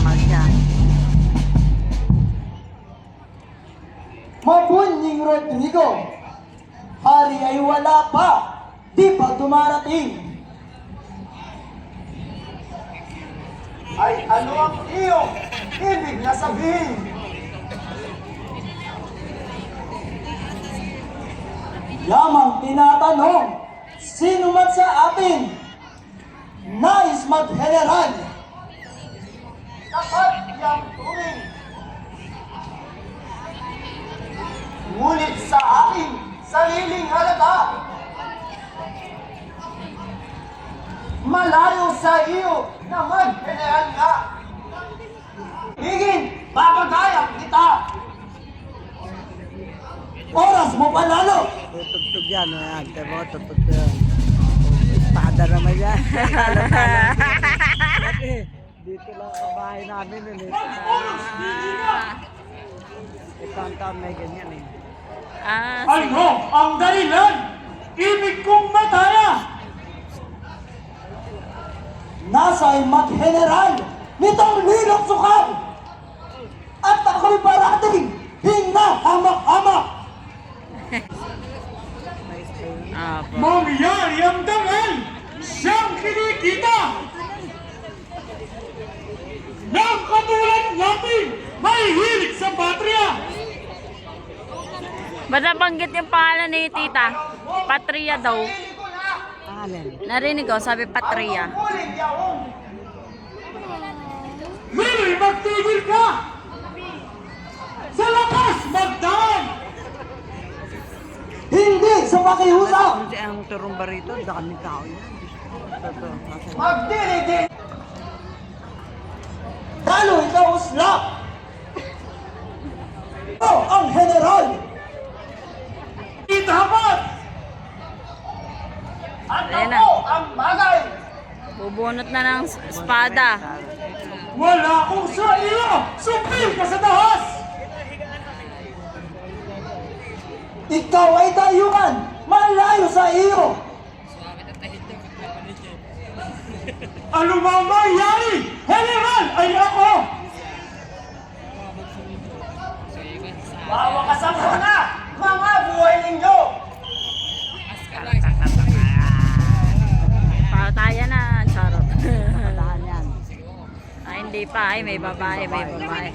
Marcia. Mabunying Rodrigo, hari ay wala pa, di pa dumarating. Ay ano ang iyong ibig na sabihin? Yamang tinatanong, sino man sa atin nais mag-general? Dapat yang tuwing. Ngunit sa aking sariling halata, malayo sa iyo na mag-general nga. Higin, papagayang kita. Oras mo panalo. Tutugtog yan, ante mo, tutugtog yan. Espada naman yan. Kasi dito lang sa bahay namin nun eh. Ito ang taon may ganyan eh. Ano ang dahilan? Ibig kong mataya. Nasa'y mag-general nitong Ninong Sukal. At ako'y parating hinahamak-hamak. Mangyari ang dangal siyang kinikita ng katulad natin may hilig sa patria. Ba't nabanggit yung pangalan ni Tita? Patria daw. Alin? Narinig ko, sabi Patria. Mili, magtigil ka! Sa lakas, magdaan! Hindi sa pakiusap! Kasi ang turumba rito, daming tao yan. Magdiligin! Lalo ikaw uslap! Ito ang general! Itapat! At Ayan na. ako ang bagay! Bubunot na ng espada. Wala akong sa iyo! Supil ka sa dahas! Ikaw ay dayuhan! Malayo sa iyo! Ano mang mangyari? General ay ako! Wawakasan ko na! Mga buhay ninyo! Patayan na, charot. Patahan yan. Ay, hindi pa. Ay, may babae, may babae.